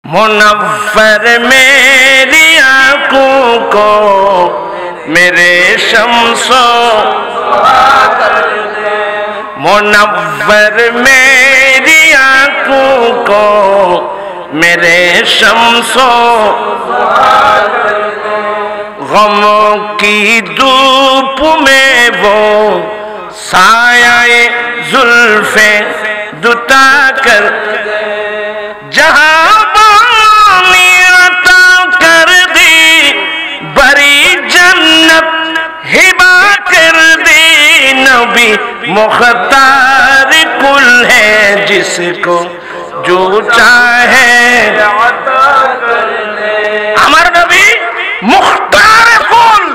मुनव्वर मेरी आंखों को मेरे शम्सो मुनव्वर मेरी आंखों को मेरे शम्सो गमों की धूप में वो साये जुल्फे दुता कर जहां बानी अता कर दी बड़ी जन्नत हिबा कर दी नबी मुख्तार कुल है जिसको जो चाहे हमारे नबी मुख्तार कुल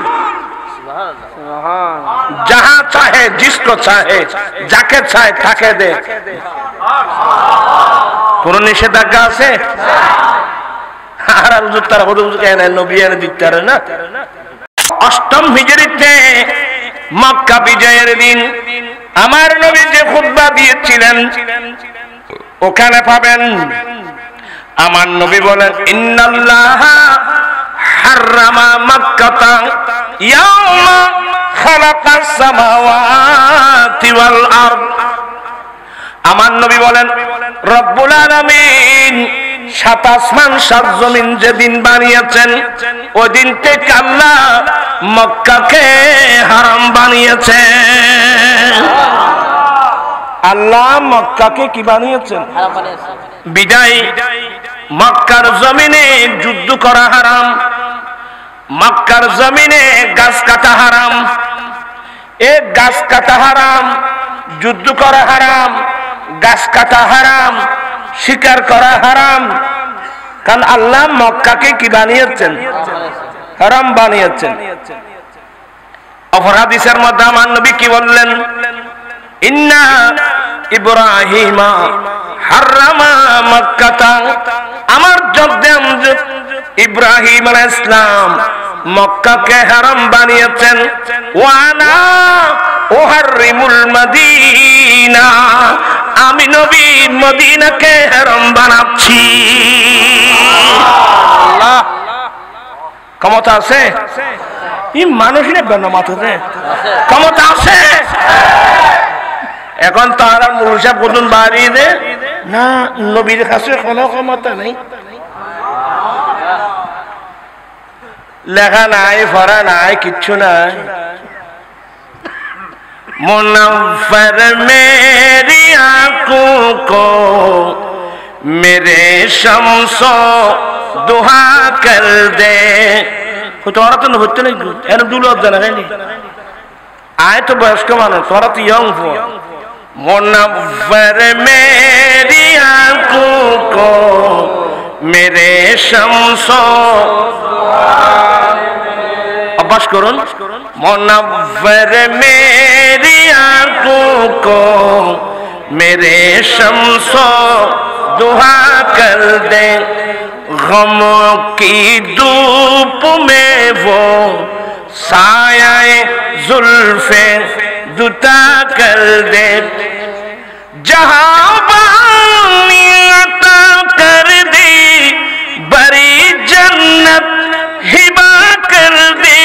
जहां चाहे जिसको चाहे जाके चाहे ताके दे কোন নিষেধাজ্ঞা আছে আর হুজুর তারা হুজুর কেন নবী এনে দিতে পারে না। অষ্টম হিজরিতে মক্কা বিজয়ের দিন আমার নবী যে খুতবা দিয়েছিলেন ওখানে পাবেন আমার নবী বলেন ইন্নাল্লাহা হাররামা মাক্কাতা ইয়াওমা খালাকাস সামাওয়াতি ওয়াল আরদ। আমার নবী বলেন রব্বুল আলামিন সাত আসমান সাত জমিন যেদিন বানিয়েছেন ওই দিন থেকে আল্লাহ মক্কাকে হারাম বানিয়েছেন। আল্লাহ মক্কাকে কি বানিয়েছেন? বিদায় মক্কার জমিনে যুদ্ধ করা হারাম, মক্কার জমিনে গাছ কাটা হারাম, এ গাছ কাটা হারাম, যুদ্ধ করা হারাম, গাছ কাটা হারাম, শিকার করা হারাম। কারণ আল্লাহ মক্কাকে কি বানিয়েছেন? হারাম বানিয়েছেন। অপর হাদিসের মধ্যে আমার নবী কি বললেন? ইন্না ইব্রাহিমা হাররামা মক্কাতা, আমার জদ্দাম ইব্রাহিম আলাইহিস সালাম মক্কাকে হারাম বানিয়েছেন। ওয়ানা উহাররিমুল মদিনা, আমি নবী মদিনাকে হারাম বানাচ্ছি। আল্লাহ ক্ষমতা আছে? এই মানুষের বেনা মাথাতে ক্ষমতা আছে? এখন তারা মুরুল সাহেব কতদিন বাড়িয়ে দে না, নবীর কাছে কোনো ক্ষমতা নেই, লেখা নাই, পড়া নাই, কিচ্ছু নাই। मुनव्वर मेरी आंखों को मेरे शम्सो दुहा कर दे। তোরা তো হচ্ছে না এর দুলব জানা গেলি আয় তো বয়স্ক মানুষ, তোরা তো ইয়ং। मुनव्वर मेरी आंखों को मेरे शम्सो अब्बास করুন। मुनव्वर मेरी आंखों को मेरे शम्सो दुहा कर दे, गमों की धूप में वो साये जुल्फे दुता कर दे, जहां बानी अता कर दी बड़ी जन्नत हिबा कर दी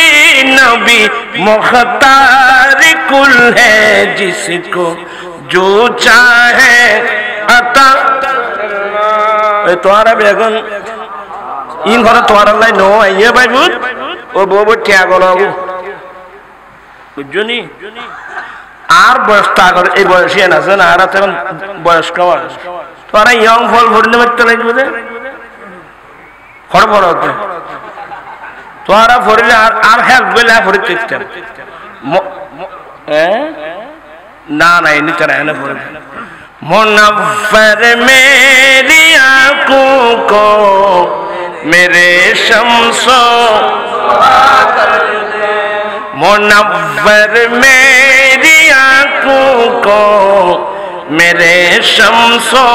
नबी मुख्तार कुल है जिसको जो चाहे अता। তোমারা বেগুন ইন ঘরে তোমার লাই নো আইয়ে বাইবু ও বউ ত্যাগ লাগু বুঝনি। আর বয়সটা করে এই বয়সে আছে না, আর এখন বয়স্ক মানুষ তোরা ইয়ং ফল ভরলে মারতে লাগবে যে খড় বড় হতে তোরা ভরলে আর হেল্প বলে ভরে চেষ্টা না না এমনি তারা এনে ভরে। मुनव्वर मेरी आंखों को मेरे शम्सो, मुनव्वर मेरी आंखों को मेरे शम्सो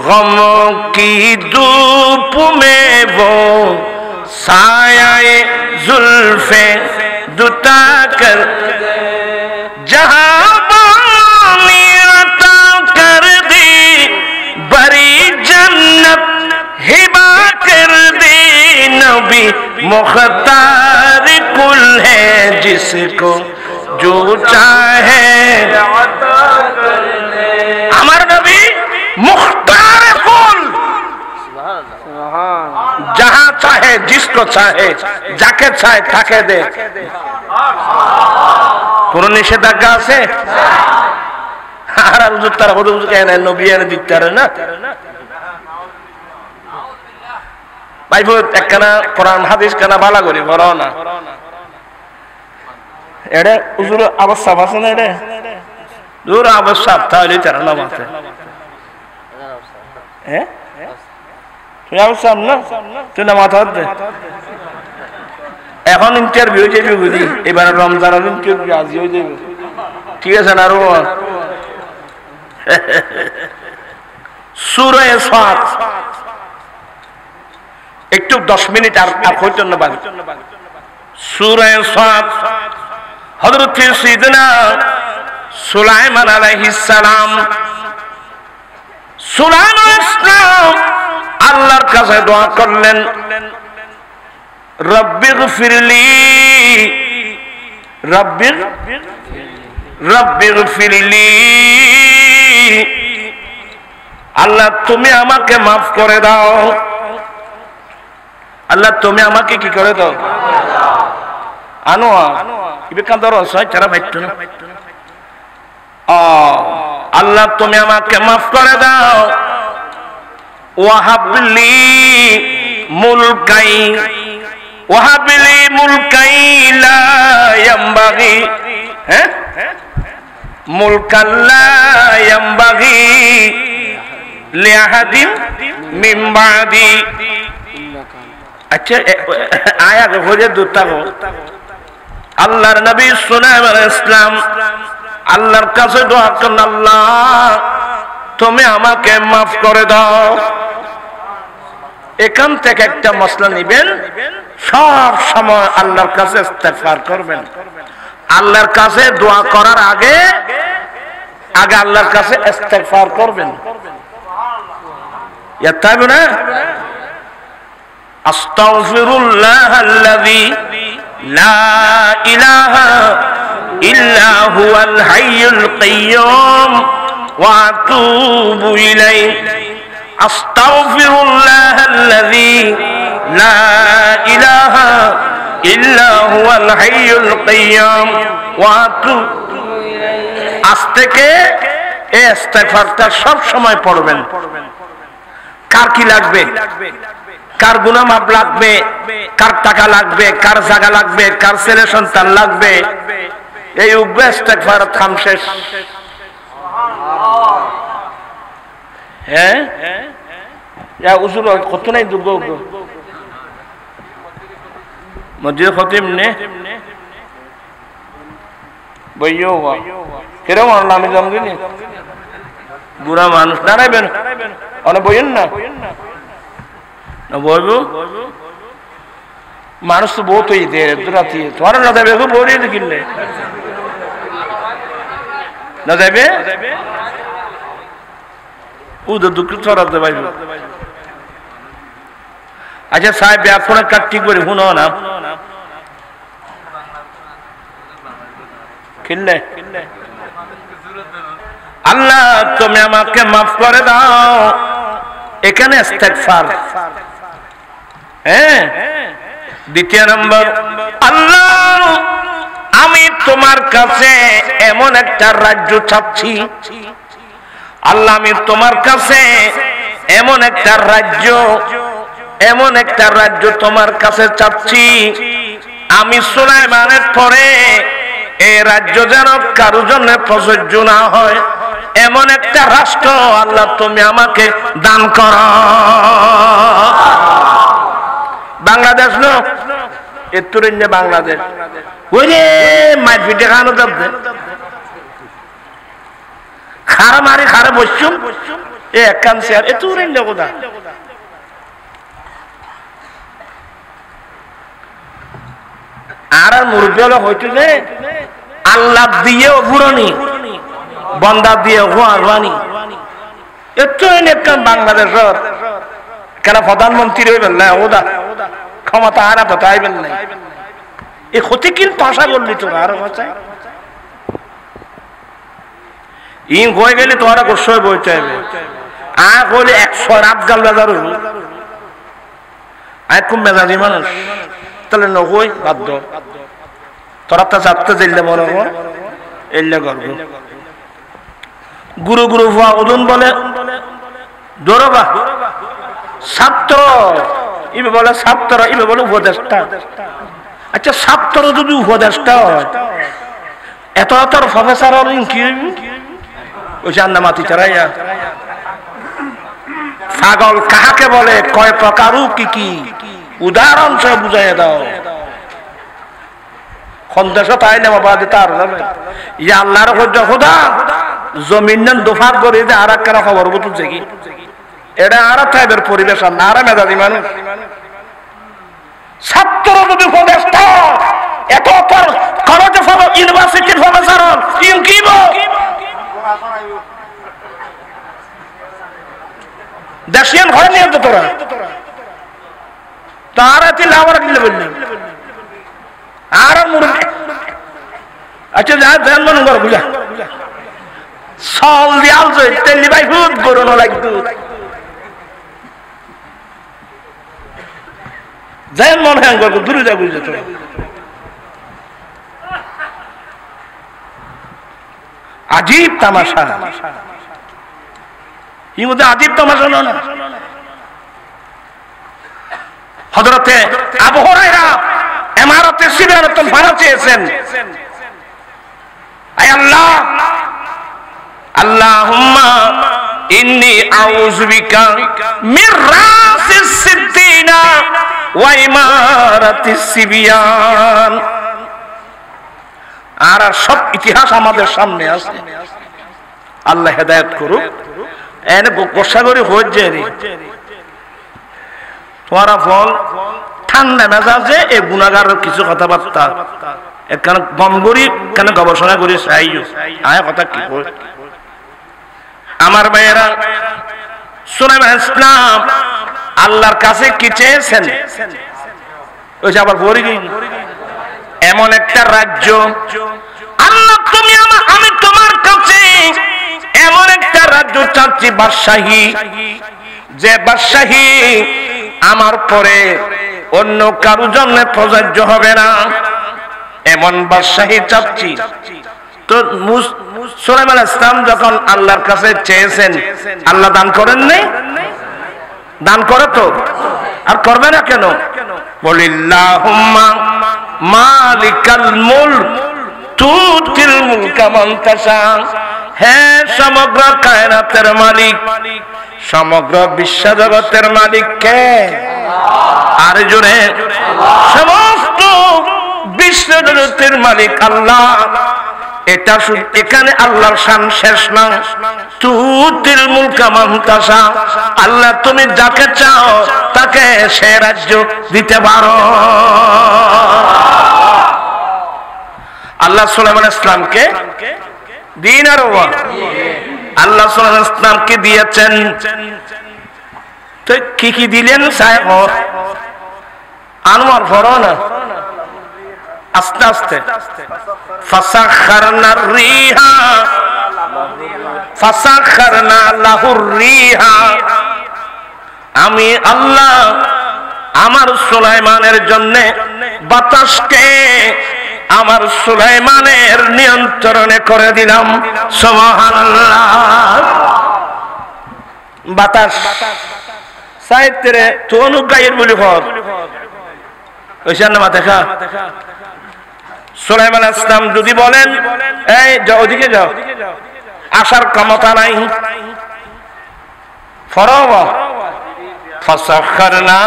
गमों की धूप में वो साये जुल्फे दुता कर, जहां बानी अता कर दी बड़ी नबी मुख्तार कुल है जिसको जो चाहे আমার নবী मुख्तार कुल जहां चाहे जिसको चाहे যাকে চায় তাকে দে কোন নিষেধাজ্ঞা আছে আর হুজুর তার হুজুর কেন নবী এনে দিতে পারে না ভাইবো একখানা কোরআন হাদিস কানা ভালো করে বলো না এড়ে হুজুর অবস্থা আছে না এড়ে দূর অবস্থা তাহলে তার নাম আছে হ্যাঁ তুই অবস্থা না তুই না মাথা দে এখন ইন্টারভিউ হয়ে যাবে বুঝি এবার রমজানের ইন্টারভিউ আজ হয়ে যাবে ঠিক আছে না আরো সূরা সাদ একটু 10 মিনিট আর হইতো না বাকি সূরা সাদ হযরত সাইয়েদনা সুলাইমান আলাইহিস সালাম সুলাইমান ইসলাম আল্লাহর কাছে দোয়া করলেন রব্বিগফিরলি রব্বিগফিরলি আল্লাহ তুমি আমাকে maaf করে দাও আল্লাহ তুমি আমাকে কি করে দাও আনোয়া ইবে কান্দর হয় ছাড়া ভাইতো না আল্লাহ তুমি আমাকে maaf করে দাও ওয়াহাবলি মুলকাই লা ইয়ামবাগি হ্যাঁ মুলকান লা ইয়ামবাগি লিআহাদিন মিন বাদি আচ্ছা আয়া হয়ে দুটা গো আল্লাহর নবী সুলাইমান আলাইহিস সালাম আল্লাহর কাছে দোয়া করলেন আল্লাহ তুমি আমাকে maaf করে দাও এখান থেকে একটা মসলা নেবেন সব সময় আল্লাহর কাছে ইস্তেগফার করবেন আল্লাহর কাছে দোয়া করার আগে আল্লাহর কাছে ইস্তেগফার করবেন ইয়াতাবিনা আস্তাগফিরুল্লাহাল্লাযী লা ইলাহা ইল্লা হুয়াল হাইয়ুল কাইয়্যুম ওয়া আতুবু ইলাইহি আস্তাগফিরুল্লাহাল্লাযী লা ইলাহা ইল্লা হুয়াল হাইয়ুল কাইয়্যুম ওয়া আতুবু ইলাইহি আজ থেকে এই ইস্তেগফারটা সব সময় পড়বেন কার কি লাগবে কার গুনাহ মাফ লাগবে কার টাকা লাগবে কার জায়গা লাগবে কার ছেলে সন্তান লাগবে এই ইস্তেগফার থাম শেষ হ্যাঁ ইয়া উজুর কত নাই দুগো মসজিদ খতিব নে বইও কেরম আমি জমগিনি বুড়া মানুষ দাঁড়াইবেন অনেক বইয়েন না বইব মানুষ তো বহুত হইতে রাতি তোমার না যাবে বই কিনলে না যাবে উদর দুঃখ ছড়াতে পারবে আচ্ছা সাহেব এখন কাজ ঠিক করে শুনো না কিনলে আল্লাহ তুমি আমাকে maaf করে দাও এখানে ইস্তেগফার হ্যাঁ দ্বিতীয় নম্বর আল্লাহ আমি তোমার কাছে এমন একটা রাজ্য চাচ্ছি আল্লাহ আমি তোমার কাছে এমন একটা রাজ্য তোমার কাছে চাচ্ছি আমি সুলাইমানের পরে এই রাজ্য যেন কারো জন্য প্রযোজ্য না হয় এমন একটা রাষ্ট্র আল্লাহ তুমি আমাকে দান করো বাংলাদেশ নো এতুরিনে বাংলাদেশ ওরে মাইর পিঠে খানো যাবে খারা মারি খারা বসছুম এ একখান শেয়ার এতুরিনে কোথা আর মুরব্বী হলো হইতো যে আল্লাহ দিয়ে পুরনি বন্দা দিয়ে হওয়ানি এত একখান বাংলাদেশের কেন প্রধানমন্ত্রী হইবেন না ওদা ক্ষমতা আর তো তাইবেন নাই এই ক্ষতি কিন্তু আশা করলি তোরা আরো বাঁচায় ইন হয়ে গেলে তোরা গোসয় বইতে হবে হলে 100 রাত গাল বাজার খুব মেজাজি মানুষ তাহলে নকই বাধ্য তোরা তা চাপতে দিলে মনে হয় এলে গর্ব গুরু গুরু ভুয়া ওজন বলে দৌড়বা ছাত্র ইবে বলে ছাত্র ইবে বলে উপদেষ্টা আচ্ছা ছাত্র যদি উপদেষ্টা হয় এত তোর প্রফেসর কি ওই জান্না মাতি চারাইয়া ছাগল কাহাকে বলে কয় প্রকারও কি কি উদাহরণ সহ বুঝাই দাও সন্দেশ তাই নেওয়া বাদে তার ইয়া আল্লাহর হজ্জা খোদা জমিন দোফাত করে যে আর একটা খবর বুঝছে কি এটা আর টাইপের পরিবেশ আর না মেধাবী মানুষ ছাত্র যদি উপদেষ্টা এত কলেজে ইউনিভার্সিটির প্রফেসর কি দেশিয়ান ঘরে নিয়ে তো তোরা তারা তিল আবার দিলে বললেন আর আচ্ছা যা দেন মনে করো বুঝা সল দিয়াল যে তেলি ভাই হুদ গরনো লাগতো যেন মনে হয় করবো দূরে যা বুঝে তো আজীব তামাশা এই মধ্যে আজীব তামাশা না হযরতে আবু হুরায়রা ইমারতে সিরাতুল ফারা চেয়েছেন আয় আল্লাহ আল্লাহুম্মা ইন্নী আউযু বিকা মির রাসিস সিদ্দিনা ওয়া ইমারাতিস সিবিয়ান আর সব ইতিহাস আমাদের সামনে আছে আল্লাহ হেদায়েত করুক এনে গোসা করে হচ্ছে রে তোরা ফল ঠান্ডা মেজাজে এই গুনাহগারের কিছু কথাবার্তা এখানে গম্বরি কেন গবেষণা করি চাইও আয় কথা কি কই আমার ভাইয়েরা সুলাইমান ইসলাম আল্লাহর কাছে কি চেয়েছেন ওই যে আবার বলি এমন একটা রাজ্য আল্লাহ তুমি আমি তোমার কাছে এমন একটা রাজ্য চাচ্ছি বাদশাহী যে বাদশাহী আমার পরে অন্য কারো জন্য প্রযোজ্য হবে না এমন বাদশাহী চাচ্ছি তো সুলাইমান ইসলাম যখন আল্লাহর কাছে চেয়েছেন আল্লাহ দান করেন নাই দান করে তো আর করবে না কেন বলিল্লাহুম্মা মালিকাল মুলক তুতিল মুলকা মান তাশা হে সমগ্র কায়নাতের মালিক সমগ্র বিশ্ব জগতের মালিক কে আর জোরে সমস্ত বিশ্ব জগতের মালিক আল্লাহ এটা শুধু এখানে আল্লাহর শান শেষ না তুতিল মুলকা মান তাশা আল্লাহ তুমি যাকে চাও তাকে সে রাজ্য দিতে পারো আল্লাহ সুলাইমান ইসলামকে দিন আর আল্লাহ সুলাইমান ইসলামকে দিয়েছেন তো কি কি দিলেন সাহেব আনোয়ার ফরো না আস্তে আস্তে ফাসাখখারনা রিহা ফাসাখখারনা লাহুর রিহা আমি আল্লাহ আমার সুলাইমানের জন্য বাতাসকে আমার সুলাইমানের নিয়ন্ত্রণে করে দিলাম সুবহানাল্লাহ বাতাস সাহিত্যে তো অনুগায়ের বলি ফর ওইখান না দেখা সুলাইমান ইসলাম যদি বলেন এই যাও ওদিকে যাও আসার ক্ষমতা নাই ফরব ফাসাখখারনা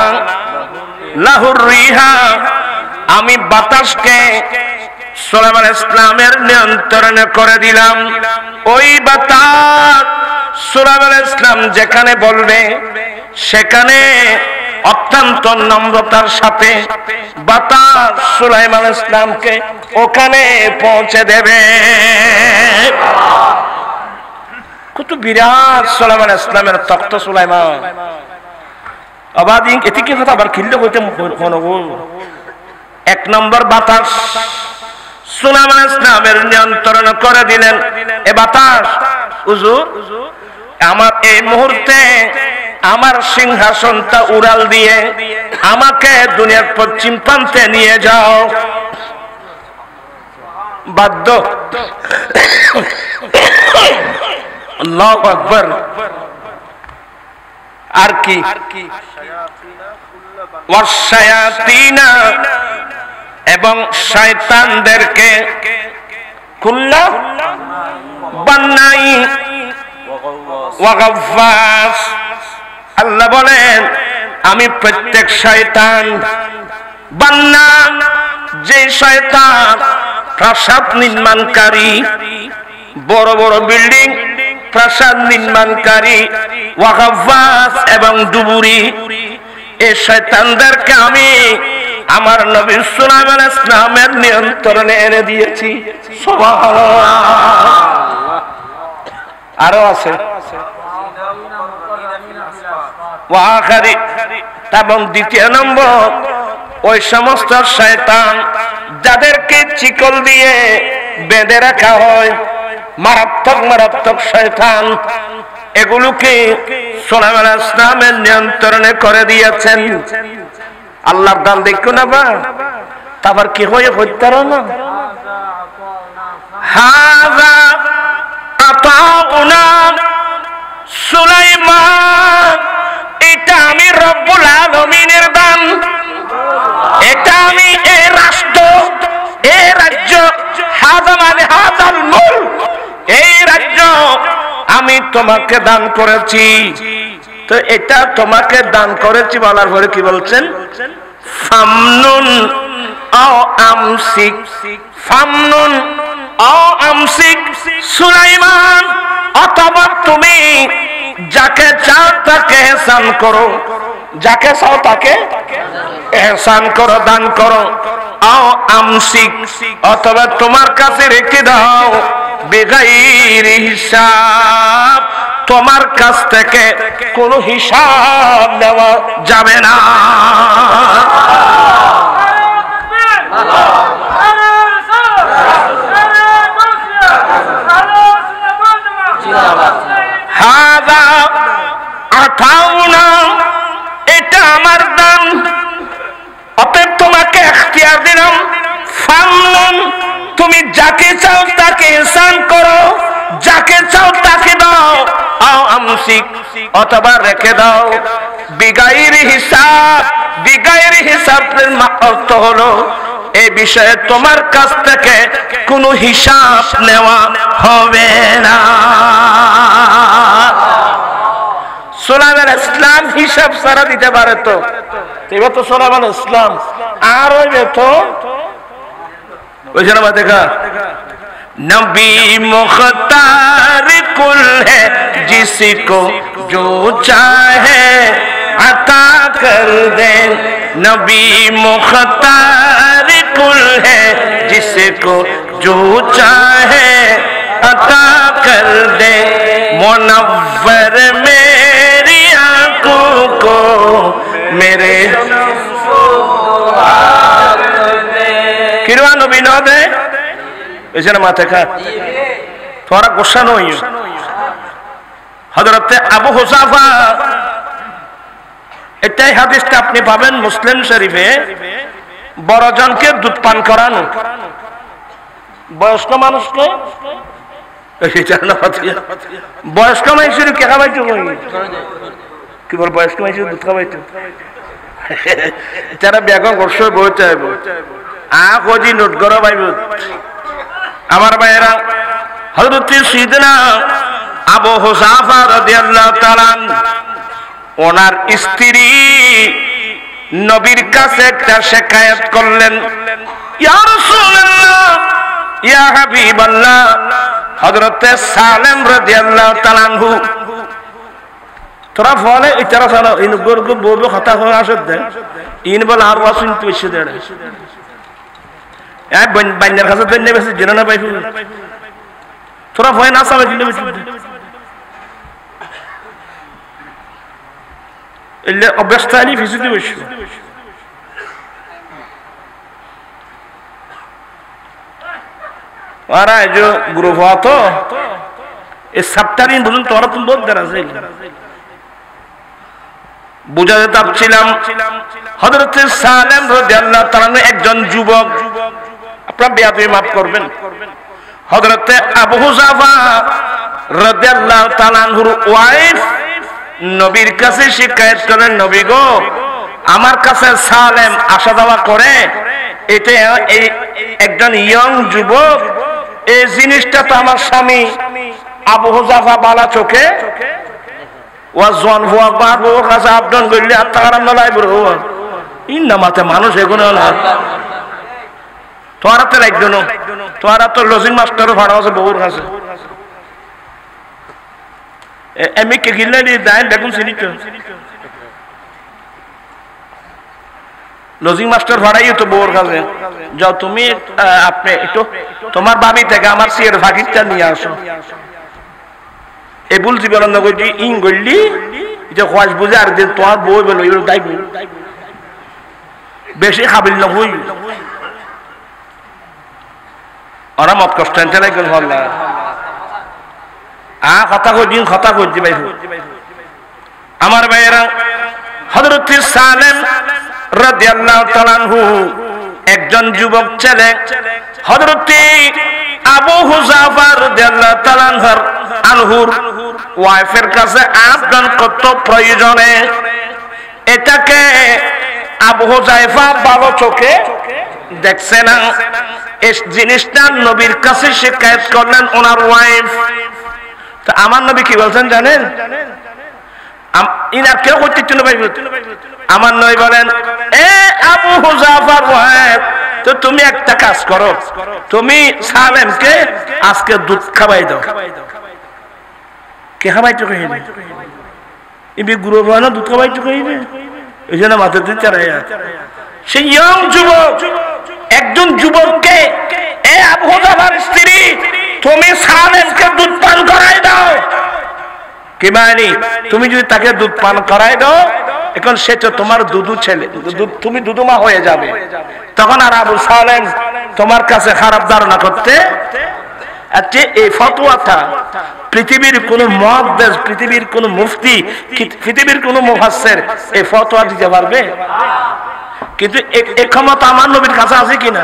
লাহুর রিহা আমি বাতাসকে সুলাইমান ইসলামের নিয়ন্ত্রণে করে দিলাম ওই বাতাস সুলাইমান ইসলাম যেখানে বলবে সেখানে অত্যন্ত নম্রতার সাথে বাতাস সুলাইমান ইসলামকে ওখানে পৌঁছে দেবে কত বিরাট সুলাইমান ইসলামের তখ্ত সুলাইমান অবাদিন এটি কি কথা আবার খিল্ল হইতে এক নম্বর বাতাস সুলাইমান আলাইহিস সালামের নিয়ন্ত্রণ করে দিলেন। এ বাতাস হুজুর আমার এই মুহূর্তে আমার সিংহাসনটা উড়াল দিয়ে আমাকে দুনিয়ার পশ্চিম প্রান্তে নিয়ে যাও। বাধ্য। আল্লাহু আকবার। আর কি ওয়াশায়াতিনা এবং শয়তানদেরকে কুল্লা বান্নাই ওয়াগাফাস। আল্লাহ বলেন আমি প্রত্যেক শয়তান বান্না, যে শয়তান প্রাসাদ নির্মাণকারী, বড় বড় বিল্ডিং প্রাসাদ নির্মাণকারী, ওয়াগাফাস এবং ডুবুরি, এই শয়তানদেরকে আমি আমার নবী সুলাইমান আলাইহিস সালামের নিয়ন্ত্রণে এনে দিয়েছি। সুবহানাল্লাহ। আরো আছে ওয়াখারি। এবং দ্বিতীয় নম্বর ওই সমস্ত শয়তান যাদেরকে চিকল দিয়ে বেঁধে রাখা হয়, মারাত্মক মারাত্মক শয়তান, এগুলোকে সুলাইমান আলাইহিস সালামের নিয়ন্ত্রণে করে দিয়েছেন। আল্লাহর দান দেখো না বা তারপর কি হয়ে হইতার না হাযা আতাউনা সুলাইমান, এটা আমি রব্বুল আলামিনের দান, এটা আমি এই রাষ্ট্র, এই রাজ্য, হাযা মানে হাযাল মুলক, এই রাজ্য আমি তোমাকে দান করেছি। তো এটা তোমাকে দান করেছি বলার পরে কি বলছেন? ফামনুন আও আমসিক, ফামনুন আও আমসিক সুলাইমান, অথবা তুমি যাকে চাও তাকে এহসান করো, যাকে চাও তাকে এহসান করো, দান করো। আও আমসিক, অথবা তোমার কাছে রেখে দাও, বিগাইরি হিসাব, তোমার কাছ থেকে কোনো হিসাব নেওয়া যাবে না। হাযা আতাউনা, এটা আমার দান, অতএব তোমাকে ইখতিয়ার দিলাম। ফামনুন, তুমি যাকে চাও তাকে ইহসান করো, যাকে চাও তাকে দাও। আও আমসিক, অথবা রেখে দাও। বিগাইরি হিসাব, বিগাইরি হিসাবের অর্থ হলো এই বিষয়ে তোমার কাছ থেকে কোনো হিসাব নেওয়া হবে না। সুলাইমান আলাইহিস সালাম হিসাব সারা দিতে পারে তো, এবার তো সুলাইমান আলাইহিস সালাম আর ওই তো ওই জন্য দেখা नबी मुख्तार कुल है, जिसको जो चाहे अता कर दे। नबी मुख्तार कुल है, जिसको जो चाहे अता कर दे। मुनव्वर मेरी आंखों को मेरे किरवा नबी न दे এজন্য মাথা খা তোরা গোসা নই। হযরতে আবু হুযাফা, এটাই হাদিসটা আপনি পাবেন মুসলিম শরীফে, বড়জনকে দুধ পান করানো, বয়স্ক মানুষকে বয়স্ক মানুষের কে খাওয়াইতো, কি বল বয়স্ক মানুষের দুধ খাওয়াইতো, যারা বেগম বর্ষ বইতে আইব কদি নোট করা পাইব। আমার ভাইয়েরা, হযরত সাইয়েদনা আবু হুযাফা রাদিয়াল্লাহু তাআলা ওনার স্ত্রী নবীর কাছে একটা শিকায়াত করলেন, ইয়া রাসূলুল্লাহ, ইয়া হাবিবাল্লাহ। হযরত সালেম রাদিয়াল্লাহু তাআলা আনহু তোরা ফলে ইতারা সালা ইন গরগো বলবো কথা হয় আসদ দে ইন বল আর ওয়াসিন তুইছে দে এ বান্নার কাছে দেনে বেশি জেনা না পাইছু তোরা ভয় না সাবে দিলে বেশি এলে অভ্যস্ত আনি ফিসুদি বসু ওরা এই যে গ্রুপ হওয়া তো এই সাপ্তাহিক বুঝুন তোরা তুমি বলতে রাজি বুঝাতে চাচ্ছিলাম হযরত সালেম রাদিয়াল্লাহু তাআলা একজন যুবক আপনারা বেয়াদবি মাফ করবেন হযরত আবু হুযাফা রাদিয়াল্লাহু তাআলা আনহুর ওয়াইফ নবীর কাছে শিকায়ত করেন নবী গো আমার কাছে সালেম আসা যাওয়া করে এটা এই একজন ইয়ং যুবক এই জিনিসটা তো আমার স্বামী আবু হুযাফা বালা চোখে ওয়াজন হুয়া বাবু কাছে আপডাউন করলে আর টাকা না লাইব ইন্নামাতে মানুষ এগুলো না তোরা তো একজন তোরা তো লজিং মাস্টারও ভাড়া আছে বহুর কাছে এমনি কে গিললে দেন দেখুন চিনি তো লজিং মাস্টার ভাড়াই তো বহুর কাছে যাও তুমি আপনি একটু তোমার বাবি থেকে আমার সিয়ের ভাগিরটা নিয়ে আসো এবুল জীবন নগরী ইং গল্লি এটা খোয়াজ বুঝে আর দিন তোমার বই বলো এগুলো দায়ব বেশি খাবিল না হই ওরা মত কষ্ট নাই কোন হল না কথা কই দিন কথা কই দি ভাই আমার ভাইয়েরা হযরত সালেম রাদিয়াল্লাহু তাআলা আনহু একজন যুবক ছেলে হযরত আবু হুযাফা রাদিয়াল্লাহু তাআলা আনহুর ওয়াইফের কাছে আবদান কত প্রয়োজনে এটাকে আবু হুযাফা ভালো চোখে দেখছে না এই জিনিসটা নবীর কাছে শিকায়ত করলেন ওনার ওয়াইফ তো আমার নবী কি বলছেন জানেন ইনার কেউ করতে চলে ভাই আমার নবী বলেন এ আবু হুযাফার ওয়াইফ তো তুমি একটা কাজ করো তুমি সালেমকে আজকে দুধ খাওয়াই দাও কে খাওয়াইতে কইবে ইবি গুরু বানা দুধ খাওয়াইতে কইবে এইজন্য মাথা দিতে চায় সেই ইয়ং যুবক একজন যুবককে এ আবু হুযাফার স্ত্রী তুমি সালেমকে দুধ পান করাই দাও কি মানে তুমি যদি তাকে দুধ পান করাই দাও এখন সে তো তোমার দুধু ছেলে তুমি দুধুমা হয়ে যাবে তখন আর আবু সালেম তোমার কাছে খারাপ ধারণা করতে আচ্ছা এই ফতোয়াটা পৃথিবীর কোন মুহাদ্দিস পৃথিবীর কোন মুফতি পৃথিবীর কোন মুফাসসির এই ফতোয়া দিতে পারবে কিন্তু এই ক্ষমতা আমার নবীর কাছে আছে কিনা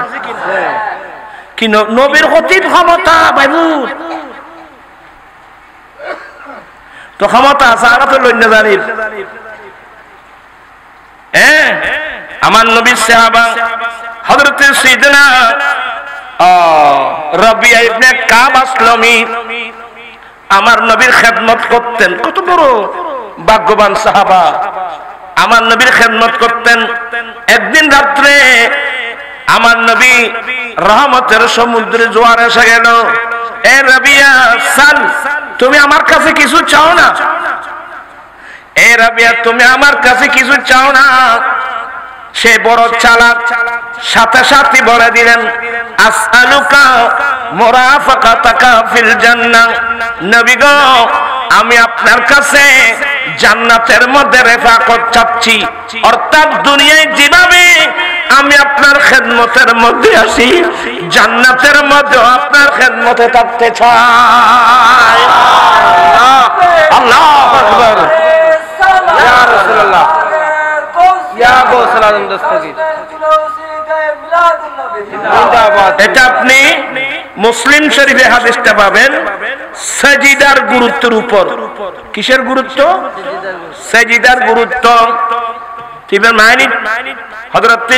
কি নবীর অতীত ক্ষমতা বাবু তো ক্ষমতা আছে আর তো লন্য জানির আমার নবীর সাহাবা হযরত সাইয়েদনা রাবিয়া ইবনে কাব আসলামী আমার নবীর খেদমত করতেন কত বড় ভাগ্যবান সাহাবা আমার নবীর খেদমত করতেন একদিন রাত্রে আমার নবী রহমতের সমুদ্রে জোয়ার এসে গেল এ রাবিয়া সাল তুমি আমার কাছে কিছু চাও না এ রাবিয়া তুমি আমার কাছে কিছু চাও না সে বড় চালাক সাথে সাথে বলে দিলেন আসআলুকা মুরাফাকাতাকা ফিল জান্নাহ নবী গো আমি আপনার কাছে জান্নাতের মধ্যে রেফাকত চাচ্ছি অর্থাৎ দুনিয়ায় যেভাবে আমি আপনার খেদমতের মধ্যে আছি জান্নাতের মধ্যে আপনার খেদমতে থাকতে চাই আল্লাহু আকবার ইয়া রাসূলুল্লাহ ইয়া গোসলাম দস্তগীর এটা আপনি মুসলিম শরীফে হাদিসটা পাবেন সাজদার গুরুত্বের উপর কিসের গুরুত্ব সাজদার গুরুত্ব তিবের মাইনি হযরত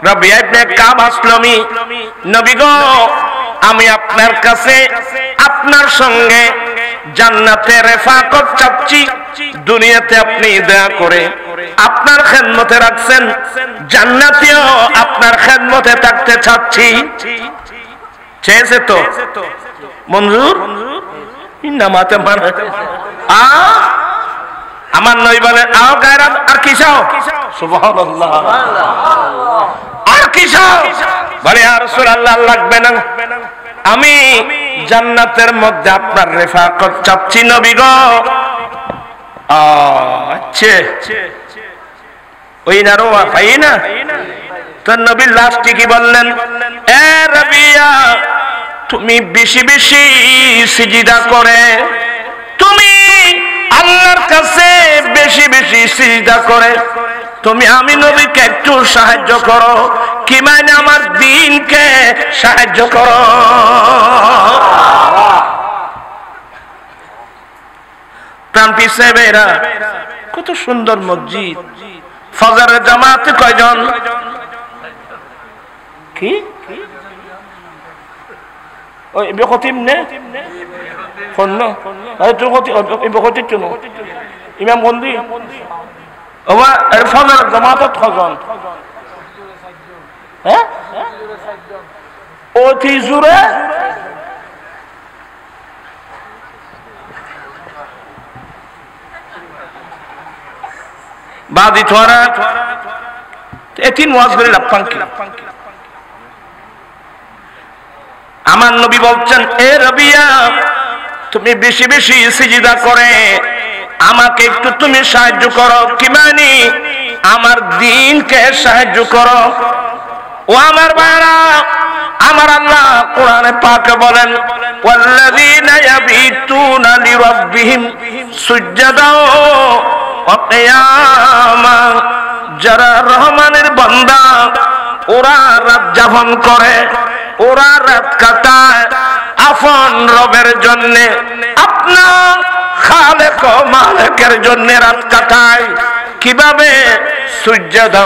রাবিয়া ইবনে কাব আসলামী নবী গো আমি আপনার কাছে আপনার সঙ্গে জান্নাতে রেফাকত চাচ্ছি দুনিয়াতে আপনি দয়া করে আপনার খেদমতে রাখছেন জান্নাতেও আপনার খেদমতে থাকতে চাচ্ছি চেয়েছে তো মঞ্জুর নামাতে মানে আমার নবী বলেন আও গায়রাত আর কি চাও সুবহানাল্লাহ আর কি চাও বলে ইয়া রাসূলুল্লাহ লাগবে না আমি জান্নাতের মধ্যে আপনার রেফাকত চাচ্ছি নবী গো আচ্ছা ওই নারো পাই না তো নবী লাস্টে কি বললেন, এ রাবিয়া তুমি বেশি বেশি সিজদা করে, তুমি আল্লাহর কাছে বেশি বেশি সিজদা করে তুমি আমি নবীকে একটু সাহায্য করো, কি মানে আমার দ্বীনকে সাহায্য করো। প্রান্তি সাহেবেরা কত সুন্দর মসজিদ, ফজরের জামাতে কয়জন? কি ওই বেখতিম নে ফন্ন আরে তো কত বেখতিম তো ইমাম বন্দি ওয়া এর ফজরের জামাতে কয়জন? হ্যাঁ ও তিজুরে বাদি তোরা এতিন ওয়াজ করে লাপান কি। আমার নবী বলছেন, এ রাবিয়া তুমি বেশি বেশি সিজদা করে আমাকে একটু তুমি সাহায্য করো, কি মানে আমার দ্বীনকে সাহায্য করো। ও আমার ভাইরা, আমার আল্লাহ কোরআনে পাকে বলেন, ওয়াল্লাযীনা ইয়াবিতুনা লিরাব্বিহিম সুজদাও ওয়া কিয়ামা, যারা রহমানের বান্দা ওরা রাত যাপন করে, ওরা রাত কাটায় আপন রবের জন্য, আপনার খালেক ও মালিকের জন্য রাত কাটায়। কিভাবে? সুজদা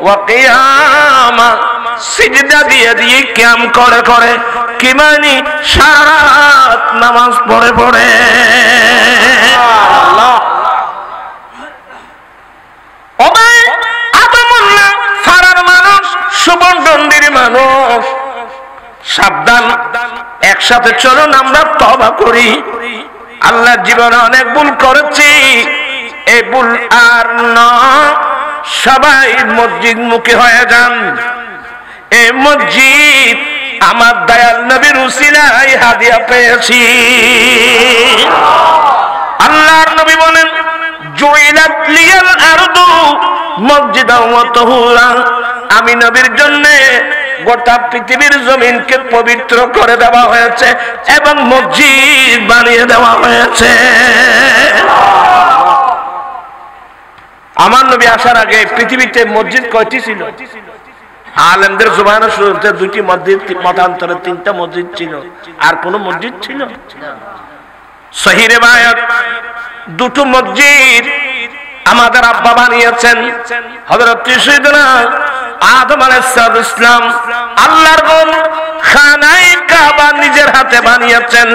ওয়া কিয়ামা, সিজদা দিয়ে দিয়ে কিয়াম করে করে, কি মানে সারা রাত নামাজ পড়ে পড়ে। আল্লাহ ওবাই আদমুল্লাহ ফারার মানুষ, সুবর্ণন্দির মানুষ, সাবধান, একসাথে চলুন আমরা তওবা করি। আল্লাহ জীবনে অনেক ভুল করেছি, এই ভুল আর নয়। সবাই মসজিদ মুখী হয়ে যান। এই মসজিদ আমার দয়াল নবীর উসিলায় হাদিয়া পেয়েছি। আল্লাহর নবী বলেন, জুইলাত লিয়াল আরদু মসজিদাও ওয়া তাহুরা, আমি নবীর জন্য গোটা পৃথিবীর জমিনকে পবিত্র করে দেওয়া হয়েছে এবং মসজিদ বানিয়ে দেওয়া হয়েছে। আমার নবী আসার আগে পৃথিবীতে মসজিদ কয়টি ছিল? আলেমদের জুবানে শুরুতে দুটি মসজিদ, মতান্তরে তিনটা মসজিদ ছিল, আর কোন মসজিদ ছিল? সহিহ রিওয়ায়াত দুটো মসজিদ আমাদের আব্বা বানিয়েছেন। হযরত সাইয়েদনা আদম আলাইহিস সালাম আল্লাহর ঘর খানায়ে কাবা নিজের হাতে বানিয়েছেন।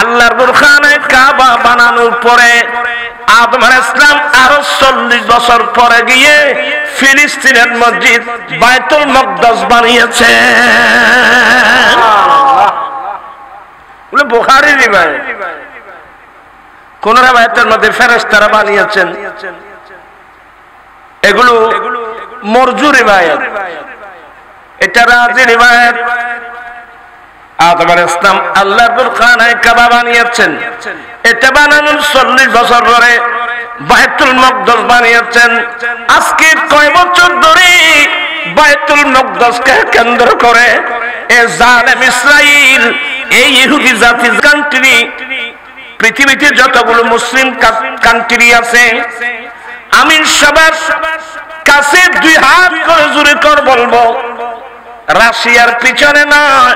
আল্লাহর ঘর খানায়ে কাবা বানানোর পরে আদম আলাইহিস সালাম আরো 40 বছর পরে গিয়ে ফিলিস্তিনের মসজিদ বাইতুল মুকদ্দাস বানিয়েছেন। বলে বুখারী রিওয়ায়াত। কোন রিওয়ায়াতের মধ্যে ফেরেশতারা বানিয়েছেন, এগুলো মরজু রিওয়ায়াত, এটা রাজি রিওয়ায়াত। আদম আলাইহিস সালাম আল্লাহর খানায়ে কাবা বানিয়েছেন, এটা বানানোর 40 বছর পরে বাইতুল মুকদ্দাস বানিয়েছেন। আজকে কয় বছর ধরে বাইতুল মুকদ্দাসকে কেন্দ্র করে এই জালেম ইসরাইল, এই ইহুদি জাতির কান্ট্রি, পৃথিবীতে যতগুলো মুসলিম কান্ট্রি আছে, আমি সবার কাছে দুই হাত করে জোরে করে বলবো, রাশিয়ার পিছনে নয়,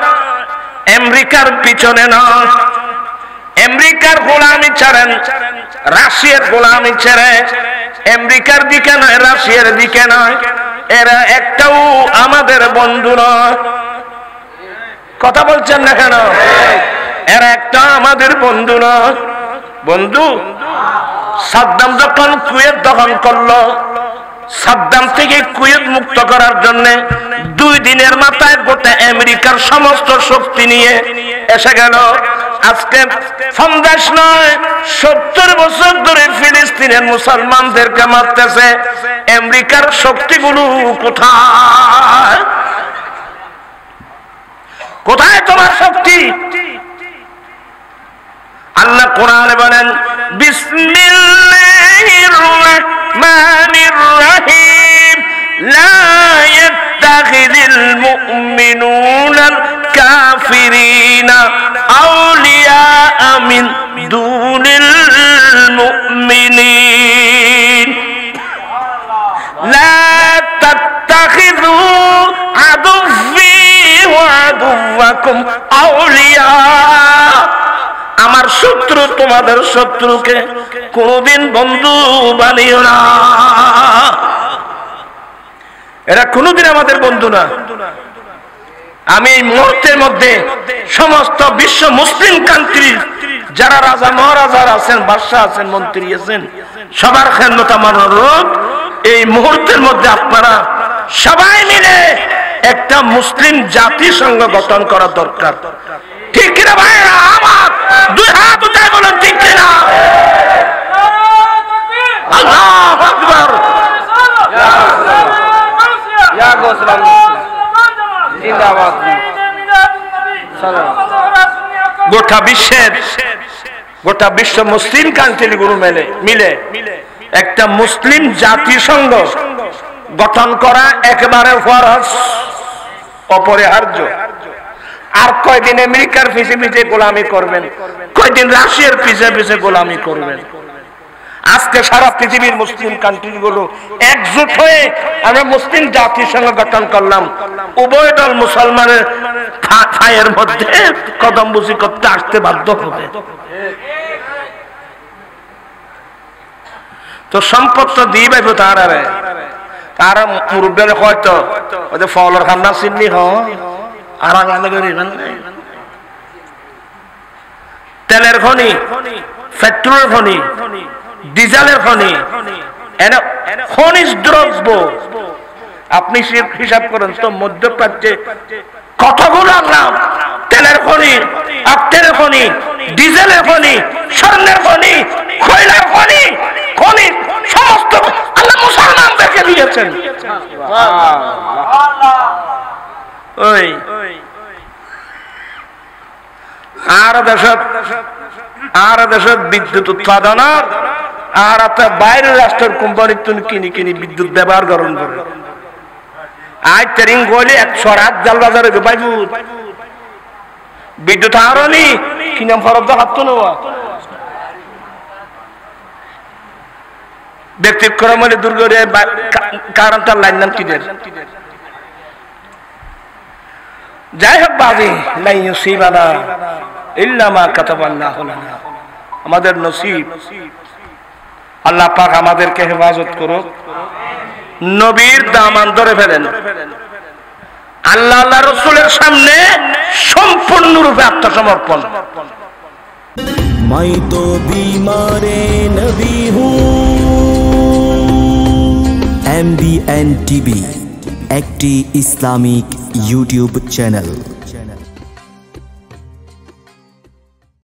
আমেরিকার পিছনে নয়, আমেরিকার গোলামি ছাড়েন, রাশিয়ার গোলামি ছেড়ে আমেরিকার দিকে নয়, রাশিয়ার দিকে নয়, এরা একটাও আমাদের বন্ধু নয়। কথা বলছেন না কেন? এরা একটা আমাদের বন্ধু নয়। বন্ধু সাদ্দাম যখন কুয়েত দখল করলো, সাদ্দাম থেকে কুয়েত মুক্ত করার জন্য 2 দিনের মাথায় গোটা আমেরিকার সমস্ত শক্তি নিয়ে এসে গেল। আজকে 50 নয় 70 বছর ধরে ফিলিস্তিনের মুসলমানদেরকে মারতেছে। আমেরিকার শক্তিগুলো কোথায়? কোথায় তোমার শক্তি? আল্লাহ কোরআনে বলেন, বিসমিল্লাহ আউলিয়া, আমার শত্রু তোমাদের শত্রুকে কোনদিন বন্ধু বানিও না। এরা কোনদিন আমাদের বন্ধু না। আমি এই মুহূর্তের মধ্যে সমস্ত বিশ্ব মুসলিম কান্ট্রি যারা রাজা মহারাজার আছেন, বাদশাহ আছেন, মন্ত্রী আছেন, সবার খেদমত আমার অনুরোধ, এই মুহূর্তের মধ্যে আপনারা সবাই মিলে একটা মুসলিম জাতিসংঘ গঠন করা দরকার। ঠিক কিনা ভাইরা আমার? দুই হাত উঠায় বলেন ঠিক কিনা? আল্লাহু আকবার। গোটা বিশ্ব মুসলিম কান্ট্রিগুলো মিলে একটা মুসলিম জাতিসংঘ গঠন করা একেবারে ফরজ, অপরিহার্য। আর কয়দিন আমেরিকার পিছে পিছে গোলামি করবেন, কয়দিন রাশিয়ার পিছে পিছে গোলামি করবেন? আজকে সারা পৃথিবীর মুসলিম কান্ট্রিগুলো একজোট হয়ে আমরা মুসলিম জাতিসংঘ গঠন করলাম। উভয় দল মুসলমানের ফায়ের মধ্যে কদমবুজি করতে আসতে বাধ্য হবে। তো সম্পদ তো দিয়ে পাইব তারারে, তারা মুরব্বের হয়তো ওদের ফলর খান্না চিনি আর তেলের খনি, পেট্রোলের খনি, ডিজেলের খনি, খনিজ দ্রব্য আপনি হিসাব করেন তো মধ্যপ্রাচ্যে কতগুলো নাম, তেলের খনি, আক্তের খনি, ডিজেলের খনি, স্বর্ণের খনি, কয়লার খনি, খনি সমস্ত আল্লাহ মুসলমানদেরকে দিয়েছেন। ওই আর দেশত বিদ্যুৎ উৎপাদনের আর বাইরের রাষ্ট্রের কোম্পানি কিনি কিনি বিদ্যুৎ ব্যবহার করুন করে আজ ট্রেনিং গলে 108 জাল বাজারে পাইব বিদ্যুৎ আরো নি কিনাম ফরজ হাত নেওয়া ব্যক্তিক্রম হলে দুর্গরে কারণটার লাইন নাম কি দেয়। যাই হোক বাজি লাই নসিবানা ইল্লা মা কাতাবাল্লাহু লানা, আমাদের নসিব আল্লাহ পাক আমাদেরকে হেফাজত করুক। নবীর দামান ধরে ফেলেন, আল্লাহ আল্লাহ রাসূলের সামনে সম্পূর্ণরূপে আত্মসমর্পণ। मैं तो बीमारे नबी हूँ। MBN TV একটি ইসলামিক ইউটিউব চ্যানেল।